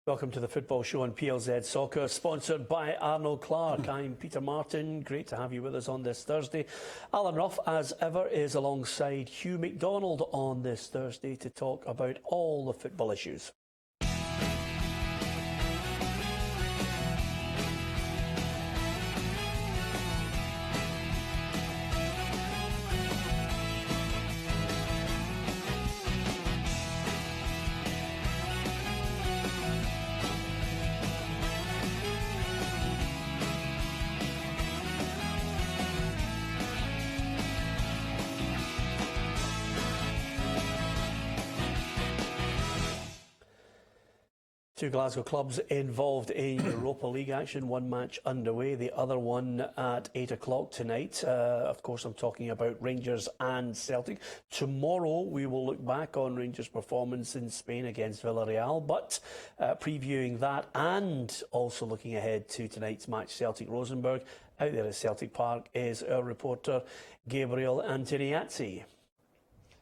Welcome to the Football Show on PLZ Soccer, sponsored by Arnold Clark. I'm Peter Martin. Great to have you with us on this Thursday. Alan Ruff, as ever, is alongside Hugh McDonald on this Thursday to talk about all the football issues. Two Glasgow clubs involved in Europa League action, one match underway, the other one at 8 o'clock tonight. Of course, I'm talking about Rangers and Celtic. Tomorrow we will look back on Rangers' performance in Spain against Villarreal, but previewing that and also looking ahead to tonight's match, Celtic-Rosenborg, out there at Celtic Park is our reporter Gabriel Antoniazzi.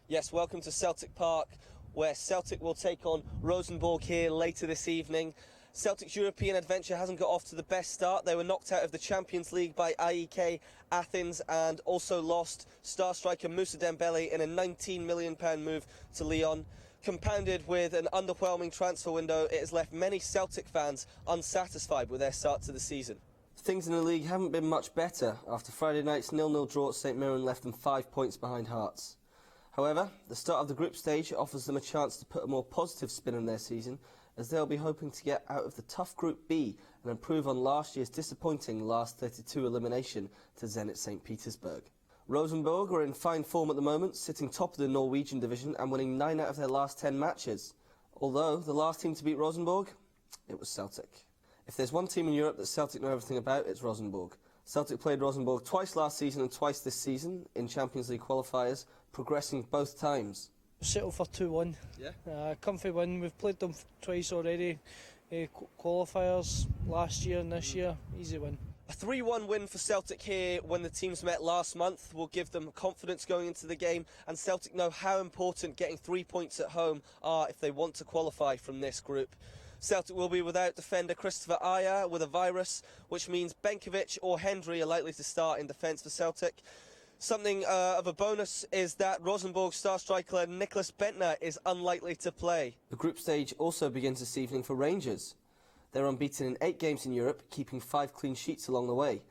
Yes, welcome to Celtic Park, where Celtic will take on Rosenborg here later this evening. Celtic's European adventure hasn't got off to the best start. They were knocked out of the Champions League by AEK Athens and also lost star striker Moussa Dembele in a £19 million move to Lyon. Compounded with an underwhelming transfer window, it has left many Celtic fans unsatisfied with their start to the season. Things in the league haven't been much better after Friday night's 0-0 draw at St Mirren left them 5 points behind Hearts. However, the start of the group stage offers them a chance to put a more positive spin on their season, as they'll be hoping to get out of the tough Group B and improve on last year's disappointing last 32 elimination to Zenit St Petersburg. Rosenborg are in fine form at the moment, sitting top of the Norwegian division and winning 9 out of their last 10 matches. Although the last team to beat Rosenborg, it was Celtic. If there's one team in Europe that Celtic know everything about, it's Rosenborg. Celtic played Rosenborg twice last season and twice this season in Champions League qualifiers, progressing both times. Settle for 2-1. Yeah. Comfy win. We've played them twice already. Qualifiers last year and this year. Easy win. A 3-1 win for Celtic here when the teams met last month will give them confidence going into the game, and Celtic know how important getting 3 points at home are if they want to qualify from this group. Celtic will be without defender Christopher Ajer with a virus, which means Benkovic or Hendry are likely to start in defence for Celtic. Something of a bonus is that Rosenborg star striker Nicholas Bentner is unlikely to play. The group stage also begins this evening for Rangers. They're unbeaten in 8 games in Europe, keeping 5 clean sheets along the way.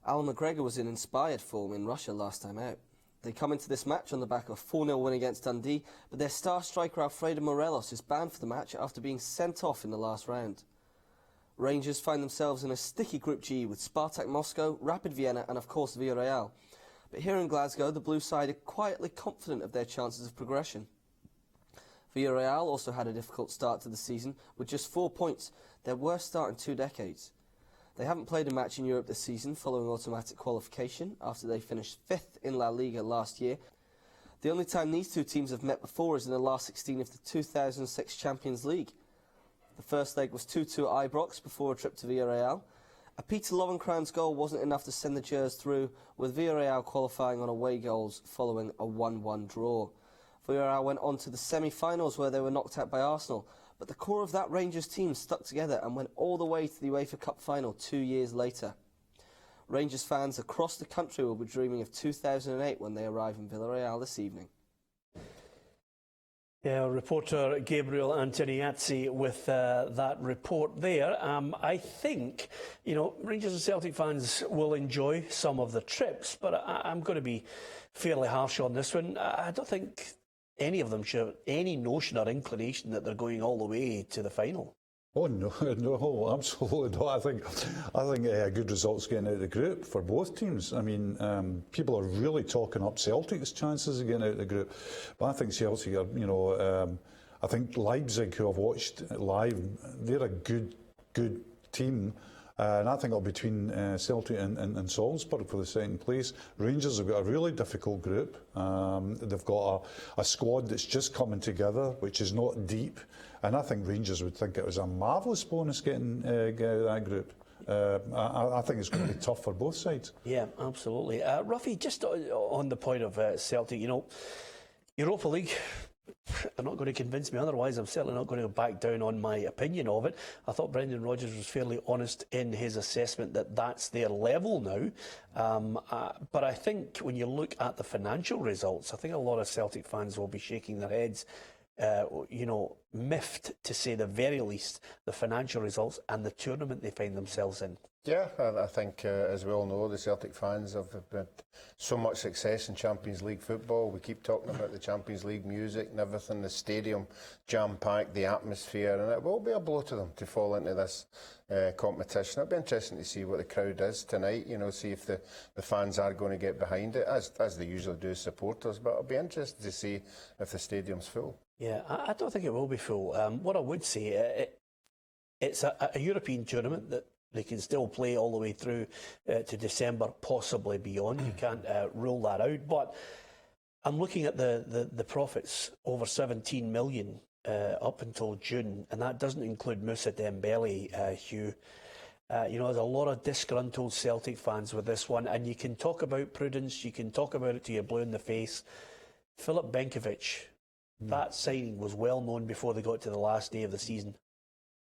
Alan McGregor was in inspired form in Russia last time out. They come into this match on the back of a 4-0 win against Dundee, but their star striker Alfredo Morelos is banned for the match after being sent off in the last round. Rangers find themselves in a sticky Group G with Spartak Moscow, Rapid Vienna and of course Villarreal. But here in Glasgow, the blue side are quietly confident of their chances of progression. Villarreal also had a difficult start to the season with just 4 points, their worst start in 2 decades. They haven't played a match in Europe this season following automatic qualification after they finished 5th in La Liga last year. The only time these two teams have met before is in the last 16 of the 2006 Champions League. The first leg was 2-2 at Ibrox before a trip to Villarreal. A Peter Lovenkrands goal wasn't enough to send the Gers through, with Villarreal qualifying on away goals following a 1-1 draw. Villarreal went on to the semi-finals where they were knocked out by Arsenal, but the core of that Rangers team stuck together and went all the way to the UEFA Cup final 2 years later. Rangers fans across the country will be dreaming of 2008 when they arrive in Villarreal this evening. Yeah, reporter Gabriel Antoniazzi with that report there. I think, Rangers and Celtic fans will enjoy some of the trips, but I'm going to be fairly harsh on this one. I don't think any of them should have any notion or inclination that they're going all the way to the final. Oh no, no, absolutely not. I think a good result's getting out of the group for both teams. I mean, people are really talking up Celtic's chances of getting out of the group, but I think Celtic are, I think Leipzig, who I've watched live, they're a good team. And I think it'll be between Celtic and Salzburg for the second place. Rangers have got a really difficult group. They've got a squad that's just coming together, which is not deep. And I think Rangers would think it was a marvellous bonus getting out of that group. I think it's going to be tough for both sides. Yeah, absolutely. Ruffy, just on the point of Celtic, Europa League, they're not going to convince me otherwise. I'm certainly not going to back down on my opinion of it. I thought Brendan Rodgers was fairly honest in his assessment that that's their level now. But I think when you look at the financial results, I think a lot of Celtic fans will be shaking their heads, miffed to say the very least, the financial results and the tournament they find themselves in. Yeah, I think, as we all know, the Celtic fans have had so much success in Champions League football. We keep talking about the Champions League music and everything, the stadium jam-packed, the atmosphere, and it will be a blow to them to fall into this competition. It'll be interesting to see what the crowd is tonight, see if the fans are going to get behind it, as they usually do, supporters, but it'll be interesting to see if the stadium's full. Yeah, I don't think it will be full. What I would say, it's a European tournament that they can still play all the way through to December, possibly beyond. You can't rule that out. But I'm looking at the profits, over 17 million up until June, and that doesn't include Moussa Dembele, Hugh. There's a lot of disgruntled Celtic fans with this one, and you can talk about prudence, you can talk about it till you're blue in the face. Filip Benkovic, that signing was well known before they got to the last day of the season.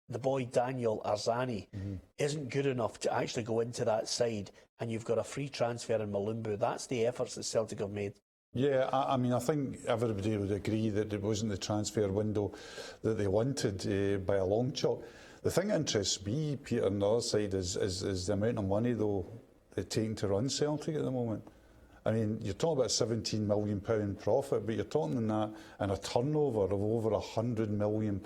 The boy Daniel Arzani isn't good enough to actually go into that side, and you've got a free transfer in Malumbu. That's the efforts that Celtic have made. Yeah, I mean, I think everybody would agree that it wasn't the transfer window that they wanted by a long chalk. The thing that interests me, Peter, on the other side is the amount of money, though, they're taking to run Celtic at the moment. I mean, you're talking about a £17 million profit, but you're talking that and a turnover of over £100 million.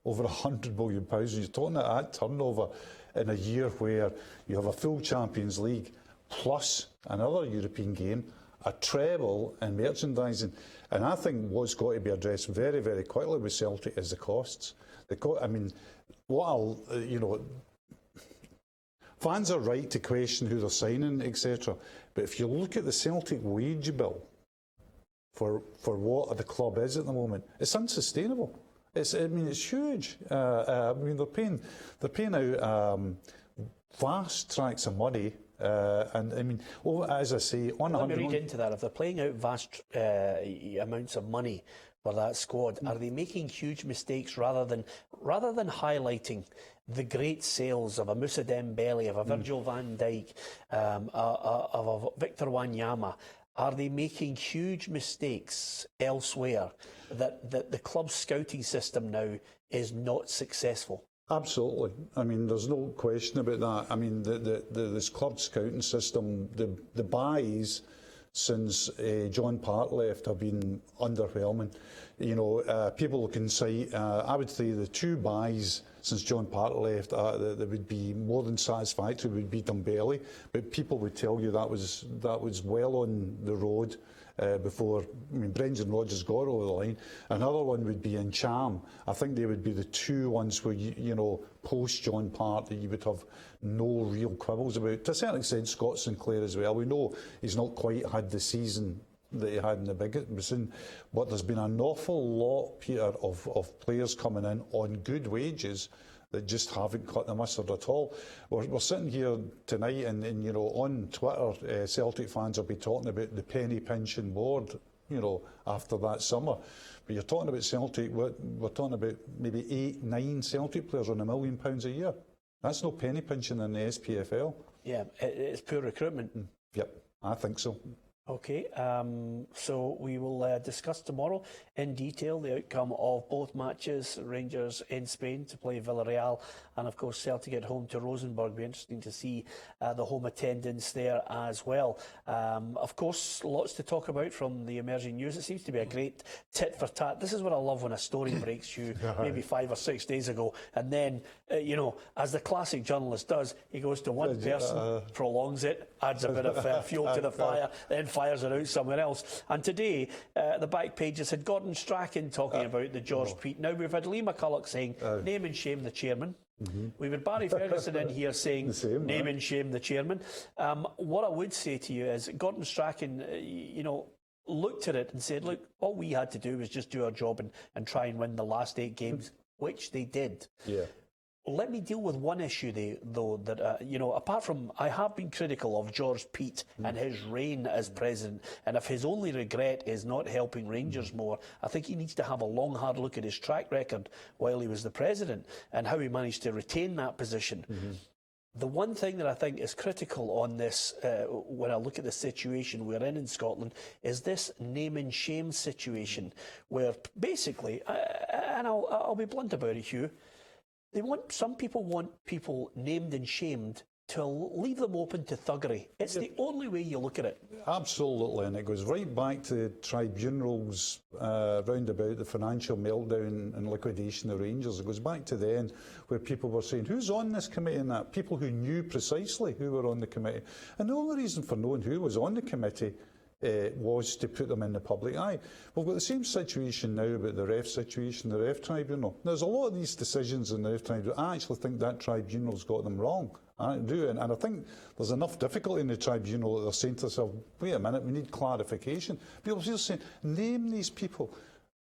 Over £100 million. You're talking about that turnover in a year where you have a full Champions League plus another European game, a treble in merchandising. And I think what's got to be addressed very, very quickly with Celtic is the costs. Fans are right to question who they're signing, etc. But if you look at the Celtic wage bill for what the club is at the moment, it's unsustainable. It's huge. They're paying out vast tracts of money, as I say, on. Let me read into that. If they're playing out vast amounts of money for that squad, are they making huge mistakes rather than highlighting the great sales of a Moussa Dembele, of a Virgil van Dijk, of a Victor Wanyama? Are they making huge mistakes elsewhere that the club's scouting system now is not successful? Absolutely. I mean, there's no question about that. I mean, this club scouting system, the buys since John Part left have been underwhelming. People can cite, I would say the two buys since John Part left that would be more than satisfactory would be Dembele, but people would tell you that was well on the road before Brendan Rodgers got over the line. Another one would be Cham. I think they would be the two ones where post John Part that you would have no real quibbles about. To a certain extent, Scott Sinclair as well. We know he's not quite had the season that he had in the biggest, but there's been an awful lot, Peter, of players coming in on good wages that just haven't cut the mustard at all. We're sitting here tonight and on Twitter, Celtic fans will be talking about the penny pinching board, after that summer. But you're talking about Celtic, we're talking about maybe 8, 9 Celtic players on £1 million a year. That's no penny pinching in the SPFL. Yeah, it's poor recruitment. Yep, I think so. Okay, so we will discuss tomorrow in detail the outcome of both matches. Rangers in Spain to play Villarreal, and of course Celtic at home to Rosenborg. Be interesting to see the home attendance there as well. Of course, lots to talk about from the emerging news. It seems to be a great tit for tat. This is what I love when a story breaks you maybe 5 or 6 days ago, and then as the classic journalist does, he goes to one person, prolongs it, adds a bit of fuel to the fire, then fires it out somewhere else. And today, the back pages had Gordon Strachan talking about the George Peat. Now, we've had Lee McCulloch saying, name and shame the chairman. We've had Barry Ferguson in here saying, name and shame the chairman. What I would say to you is, Gordon Strachan, looked at it and said, look, all we had to do was just do our job and try and win the last 8 games, which they did. Yeah. Let me deal with one issue, though, that, apart from, I have been critical of George Peat and his reign as president, and if his only regret is not helping Rangers more, I think he needs to have a long, hard look at his track record while he was the president and how he managed to retain that position. The one thing that I think is critical on this, when I look at the situation we're in Scotland, is this name and shame situation, where basically, and I'll be blunt about it, Hugh, some people want people named and shamed to leave them open to thuggery. It's the only way you look at it. Absolutely, and it goes right back to tribunals round about the financial meltdown and liquidation of Rangers. It goes back to then where people were saying, who's on this committee and that? People who knew precisely who were on the committee. And the only reason for knowing who was on the committee was to put them in the public eye. We've got the same situation now about the ref situation, the ref tribunal. There's a lot of these decisions in the ref tribunal. I actually think that tribunal's got them wrong. I do, and I think there's enough difficulty in the tribunal that they're saying to themselves, wait a minute, we need clarification. People are just saying, name these people.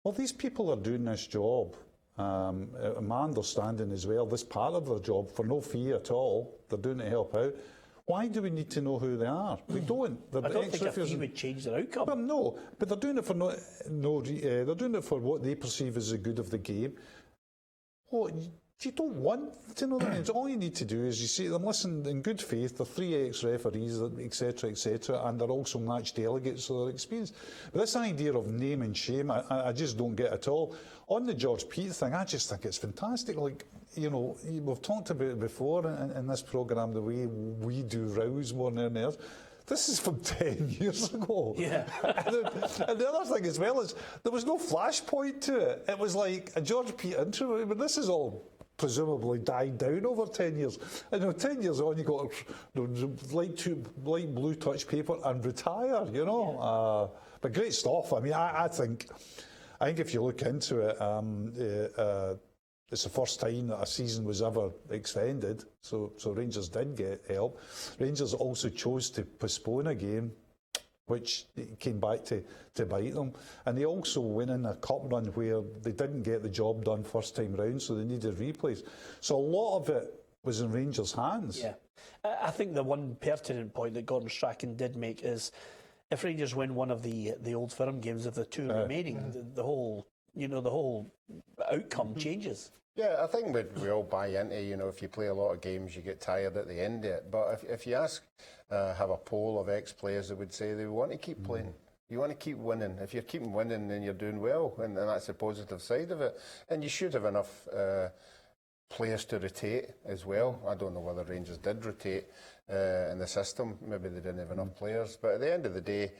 Well, these people are doing this job, my understanding as well, this part of their job, for no fee at all. They're doing it to help out. Why do we need to know who they are? We don't. I don't think a fee would change their outcome. Well, no, but they're doing it for they're doing it for what they perceive as the good of the game. What you don't want to know that. All you need to do is you say to them, listen, in good faith, they're 3 ex-referees, etc., and they're also match delegates, so they're experienced. But this idea of name and shame, I just don't get at all. On the George Peat thing, I just think it's fantastic. Like, we've talked about it before in this programme, the way we do rows more than anything else. This is from 10 years ago. Yeah. and the other thing as well is there was no flashpoint to it. It was like a George Peat intro. I mean, this is all presumably died down over 10 years. And 10 years on, you got light blue touch paper and retire, Yeah. But great stuff. I mean, I think if you look into it, it's the first time that a season was ever extended, so Rangers did get help. Rangers also chose to postpone a game, which came back to bite them. And they also went in a cup run where they didn't get the job done first time round, so they needed replays. So a lot of it was in Rangers' hands. Yeah. I think the one pertinent point that Gordon Strachan did make is if Rangers win one of the Old Firm games of the two remaining, the whole outcome changes. Yeah, I think we all buy into, if you play a lot of games, you get tired at the end of it. But if you have a poll of ex-players, they would say they want to keep playing. You want to keep winning. If you're keeping winning, then you're doing well, and that's the positive side of it. And you should have enough players to rotate as well. I don't know whether Rangers did rotate in the system. Maybe they didn't have enough players. But at the end of the day,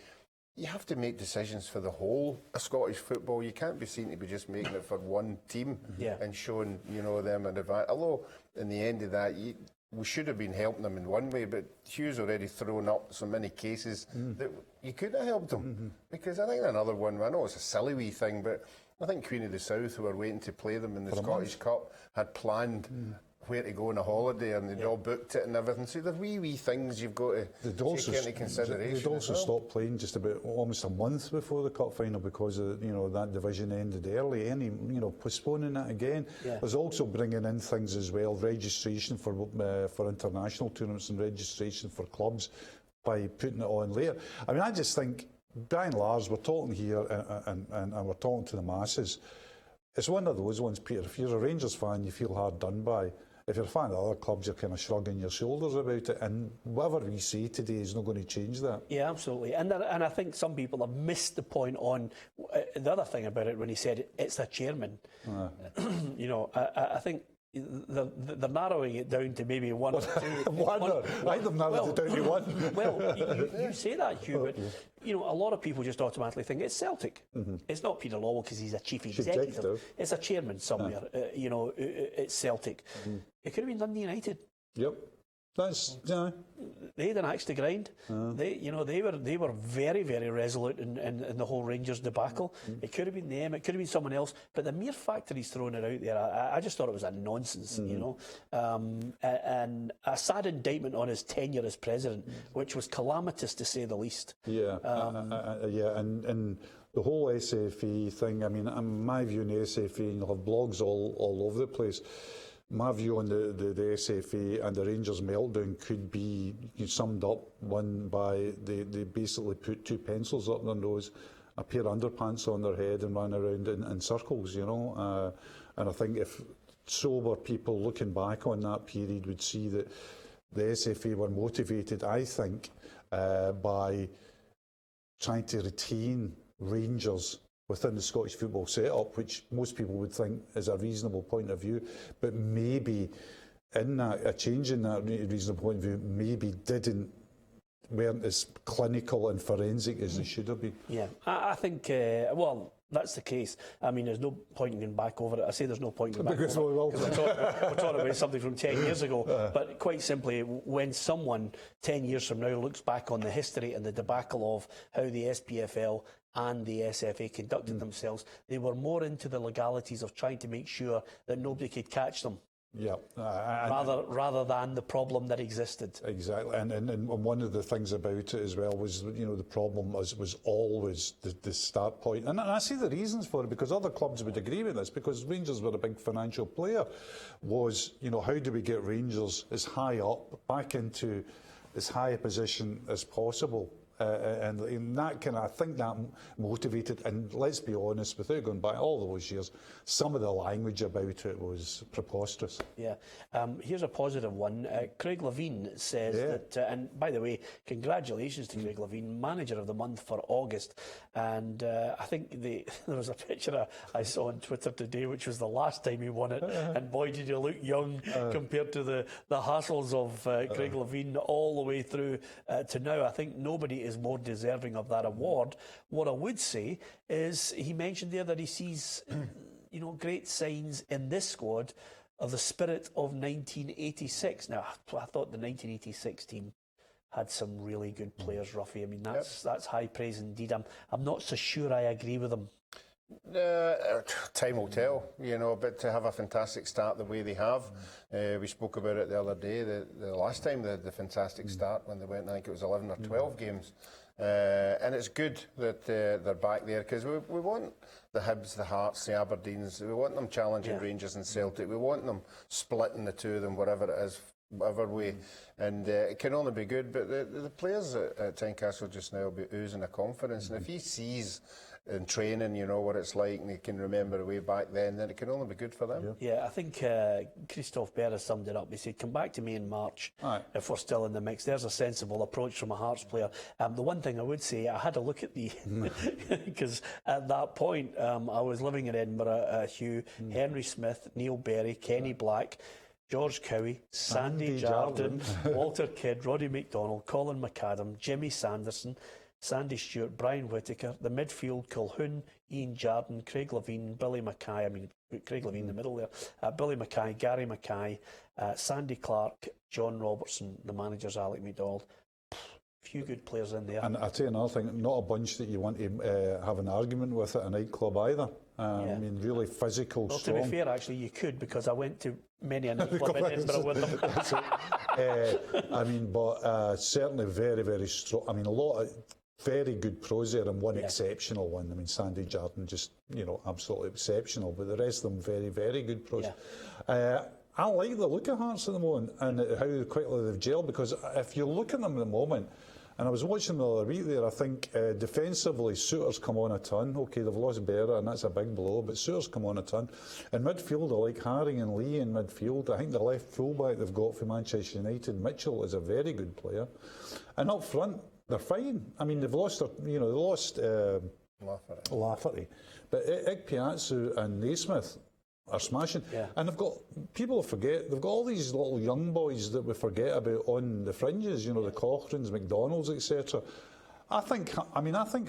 you have to make decisions for the whole of Scottish football. You can't be seen to be just making it for one team and showing, them an advantage. Although, in the end of that, we should have been helping them in one way, but Hugh's already thrown up so many cases that you couldn't have helped them. Because I think another one, I know it's a silly wee thing, but I think Queen of the South, who were waiting to play them in the Scottish Cup, had planned where to go on a holiday, and they'd all booked it and everything. So there's wee things you've got to take into consideration. They'd also stopped playing just about almost a month before the cup final because of, that division ended early. Postponing it again. Yeah. There's also bringing in things as well, registration for international tournaments and registration for clubs by putting it on later. I mean, I just think, by and large, we're talking here and we're talking to the masses. It's one of those ones, Peter. If you're a Rangers fan, you feel hard done by. If you're a fan of other clubs, you're kind of shrugging your shoulders about it, and whatever we say today is not going to change that. Yeah, absolutely. And I think some people have missed the point on the other thing about it when he said it's a chairman. I think they're narrowing it down to maybe one or two. I think they've narrowed it down to one. Well, you say that, Hugh, but a lot of people just automatically think it's Celtic. It's not Peter Lawwell because he's a chief executive. It's a chairman somewhere. It's Celtic. It could have been Dundee United. Yep. They had an axe to grind. They were very, very resolute in the whole Rangers debacle. It could have been them. It could have been someone else. But the mere fact that he's thrown it out there, I just thought it was a nonsense. And a sad indictment on his tenure as president, which was calamitous to say the least. Yeah, and the whole SFA thing. I mean, my view on the SFA, and you'll have blogs all over the place. my view on the SFA and the Rangers meltdown could be summed up one by they basically put two pencils up their nose, a pair of underpants on their head and ran around in circles, and I think if sober people looking back on that period would see that the SFA were motivated, I think, by trying to retain Rangers within the Scottish football setup, which most people would think is a reasonable point of view, but maybe in that, a change in that reasonable point of view maybe weren't as clinical and forensic as they should have been. Yeah, I think, well, that's the case. I mean, there's no point in going back over it. I say there's no point in going back over it because we're talking about something from 10 years ago. But quite simply, when someone 10 years from now looks back on the history and the debacle of how the SPFL and the SFA conducted themselves, they were more into the legalities of trying to make sure that nobody could catch them. Yeah, rather than the problem that existed. Exactly, and one of the things about it as well was, the problem was always the start point, and I see the reasons for it because other clubs would agree with this because Rangers were a big financial player. Was how do we get Rangers as high up back into as high a position as possible? And that I think that motivated, and let's be honest, without going back all those years, some of the language about it was preposterous. Yeah. Here's a positive one. Craig Levine says that, and by the way, congratulations to Craig Levine, Manager of the Month for August. And I think there was a picture I saw on Twitter today, which was the last time he won it. And boy, did you look young compared to the hassles of Craig Levine all the way through to now. I think nobody is more deserving of that award. What I would say is he mentioned there that he sees great signs in this squad of the spirit of 1986. Now, I thought the 1986 team had some really good players, Ruffy. I mean, that's high praise indeed. I'm not so sure I agree with him. Time will tell, but to have a fantastic start the way they have, we spoke about it the other day, the last time they had the fantastic start when they went, I think it was 11 or 12 games, and it's good that they're back there because we want the Hibs, the Hearts, the Aberdeens, we want them challenging Rangers and Celtic, we want them splitting the two of them, whatever it is, whatever way, and it can only be good, but the players at Tynecastle just now will be oozing of confidence, and if he sees in training, what it's like, and they can remember way back then it can only be good for them. Yeah, I think Christophe Berra summed it up. He said, come back to me in March if we're still in the mix. There's a sensible approach from a Hearts player. The one thing I would say, I had a look at the... because at that point, I was living in Edinburgh, Hugh, Henry Smith, Neil Berry, Kenny Black, George Cowie, Sandy Jardine, Walter Kidd, Roddy McDonald, Colin McAdam, Jimmy Sanderson, Sandy Stewart, Brian Whittaker, the midfield, Colquhoun, Ian Jardine, Craig Levine, Billy Mackay, Craig Levine in the middle there, Billy Mackay, Gary Mackay, Sandy Clark, John Robertson, the manager's Alec McDonald. Few good players in there. And I'll tell you another thing, not a bunch that you want to have an argument with at a nightclub either. I mean, really physical, strong. To be fair, actually, you could, because I went to many a nightclub in Edinburgh with them. I mean, but certainly very, very strong. I mean, a lot of very good pros there and one exceptional one. I mean, Sandy Jardine just, absolutely exceptional, but the rest of them very, very good pros. I like the look of Hearts at the moment and how quickly they've gelled, because if you look at them at the moment, and I was watching the other week there, I think defensively Souttar's come on a ton. Okay, they've lost Berra and that's a big blow, but Souttar's come on a ton. In midfield, I like Haring and Lee in midfield. I think the left fullback they've got for Manchester United, Mitchell, is a very good player. And up front, they're fine. I mean, they've lost Lafferty. But Ikpeazu and Naismith are smashing. And people forget, they've got all these little young boys that we forget about on the fringes, the Cochrans, McDonalds, etc. I think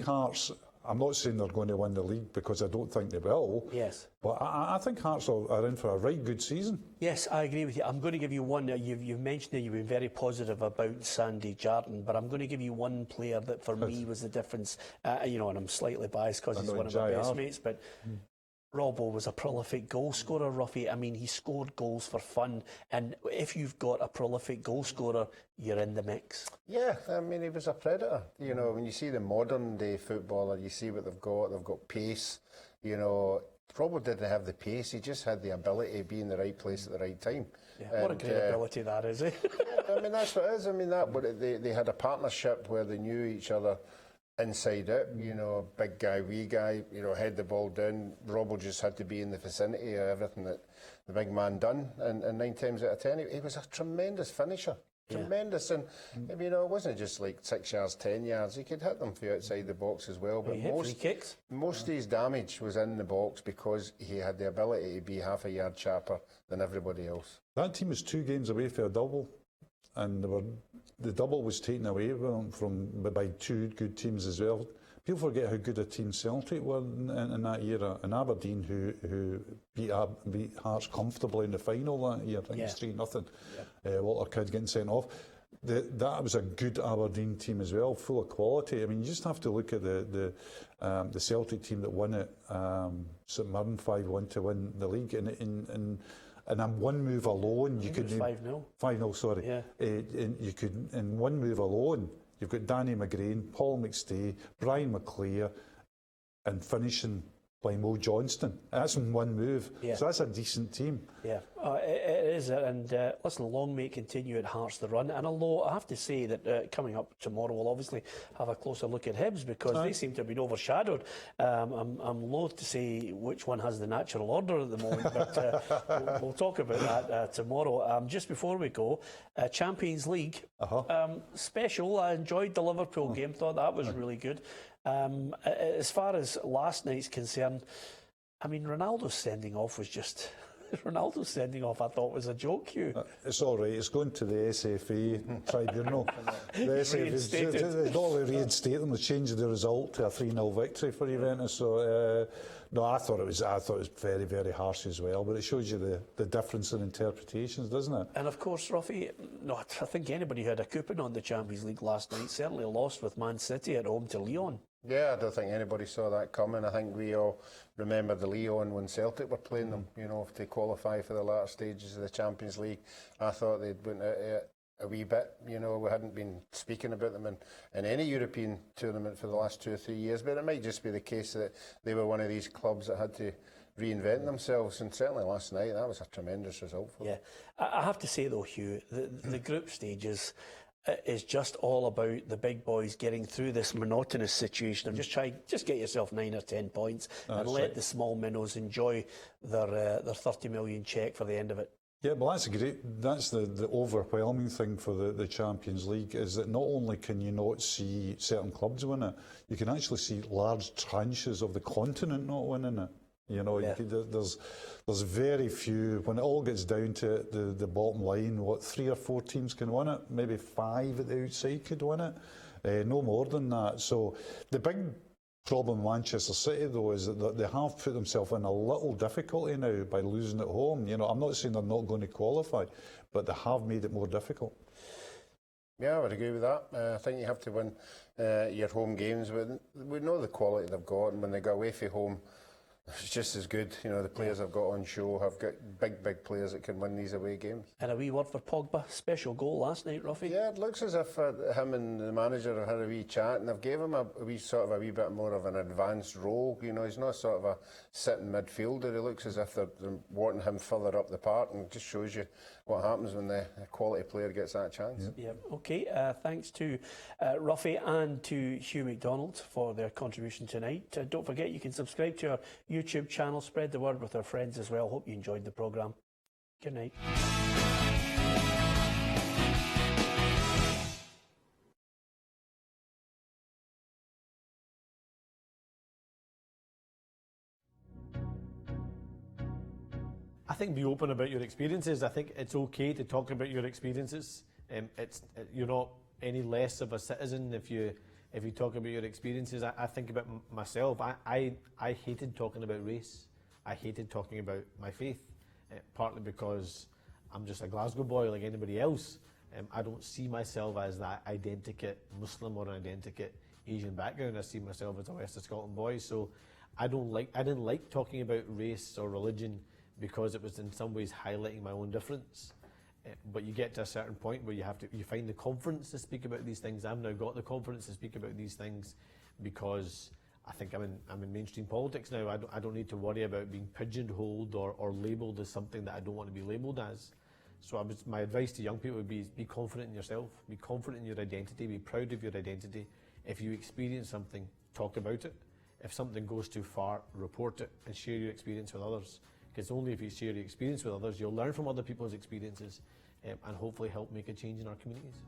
Hearts, I'm not saying they're going to win the league because I don't think they will. Yes. But I think Hearts are in for a right good season. Yes, I agree with you. I'm going to give you one. You've mentioned that you've been very positive about Sandy Jardine, but I'm going to give you one player that for me was the difference. And I'm slightly biased because he's one of my best mates, but Robbo was a prolific goal scorer, Ruffy. I mean, he scored goals for fun, and if you've got a prolific goal scorer, you're in the mix. Yeah, I mean, he was a predator. When you see the modern day footballer, you see what they've got. They've got pace, Robbo didn't have the pace, he just had the ability to be in the right place at the right time. Yeah, what a great ability that is, eh? I mean, that's what it is. I mean, they had a partnership where they knew each other inside out. You know, big guy, wee guy, you know, head the ball down. Robbo just had to be in the vicinity of everything that the big man done. And 9 times out of 10, he was a tremendous finisher. Tremendous, and you know, it wasn't just like 6 yards, 10 yards. He could hit them from outside the box as well. But Free kicks. most of his damage was in the box because he had the ability to be half a yard sharper than everybody else. That team was 2 games away for a double, and the double was taken away by 2 good teams as well. People forget how good a team Celtic were in that era, and Aberdeen, who beat Hearts comfortably in the final that year. I think it's 3-0. Walter Kidd getting sent off. That was a good Aberdeen team as well, full of quality. I mean, you just have to look at the Celtic team that won it, St Mirren 5-1 to win the league, and in one move alone, you could 5-0. 5-0, sorry. Yeah. You could, in one move alone, you've got Danny McGrain, Paul McStay, Brian McClare, and finishing by Mo Johnston. That's in one move. Yeah. So that's a decent team. Yeah, it is. And listen, long may it continue at Hearts the run. And although I have to say that coming up tomorrow, we'll obviously have a closer look at Hibs because they seem to have been overshadowed. I'm loath to say which one has the natural order at the moment, but we'll talk about that tomorrow. Just before we go, Champions League special. I enjoyed the Liverpool game. Thought that was really good. As far as last night's concerned, I mean, Ronaldo's sending off was just... Ronaldo's sending off, I thought, was a joke, Hugh. It's all right. It's going to the SFA tribunal. The SFA, not only reinstate them, they changed the result to a 3-0 victory for Juventus. So, no, I thought it was very, very harsh as well. But it shows you the difference in interpretations, doesn't it? And of course, Ruffy, no, I think anybody who had a coupon on the Champions League last night certainly lost with Man City at home to Lyon. Yeah, I don't think anybody saw that coming. I think we all remember the Lyon when Celtic were playing them, you know, to qualify for the latter stages of the Champions League. I thought they'd went out a wee bit, you know, we hadn't been speaking about them in any European tournament for the last 2 or 3 years, but it might just be the case that they were one of these clubs that had to reinvent themselves, and certainly last night that was a tremendous result for them. Yeah, I have to say though, Hugh, the group stages is just all about the big boys getting through this monotonous situation of just get yourself 9 or 10 points and let the small minnows enjoy their 30 million cheque for the end of it. Yeah, well, that's great. That's the overwhelming thing for the Champions League is that not only can you not see certain clubs win it, you can actually see large tranches of the continent not winning it. You know, there's very few. When it all gets down to the bottom line, 3 or 4 teams can win it. Maybe 5 at the outside could win it. No more than that. So the big problem with Manchester City, though, is that they have put themselves in a little difficulty now by losing at home. You know, I'm not saying they're not going to qualify, but they have made it more difficult. Yeah, I would agree with that. I think you have to win your home games. We know the quality they've got, and when they go away from home, it's just as good. You know, the players I've got on show have got big players that can win these away games. And a wee word for Pogba. Special goal last night, Ruffy. Yeah, it looks as if him and the manager have had a wee chat, and they've gave him a wee bit more of an advanced role. You know, he's not sort of a sitting midfielder. He looks as if they're wanting him further up the park, and it just shows you what happens when the quality player gets that chance. Yeah. Okay. Thanks to Ruffy and to Hugh McDonald for their contribution tonight. Don't forget you can subscribe to our YouTube channel. Spread the word with our friends as well. Hope you enjoyed the programme. Good night. I think be open about your experiences. I think it's okay to talk about your experiences. You're not any less of a citizen if you talk about your experiences. I think about myself. I hated talking about race. I hated talking about my faith, partly because I'm just a Glasgow boy like anybody else. I don't see myself as that identikit Muslim or an identikit Asian background. I see myself as a West of Scotland boy. So I didn't like talking about race or religion because it was in some ways highlighting my own difference. But you get to a certain point where you find the confidence to speak about these things. I've now got the confidence to speak about these things because I think I'm in mainstream politics now. I don't need to worry about being pigeonholed or labelled as something that I don't want to be labelled as. So my advice to young people would be confident in yourself, be confident in your identity, be proud of your identity. If you experience something, talk about it. If something goes too far, report it and share your experience with others. Because only if you share your experience with others, you'll learn from other people's experiences and hopefully help make a change in our communities.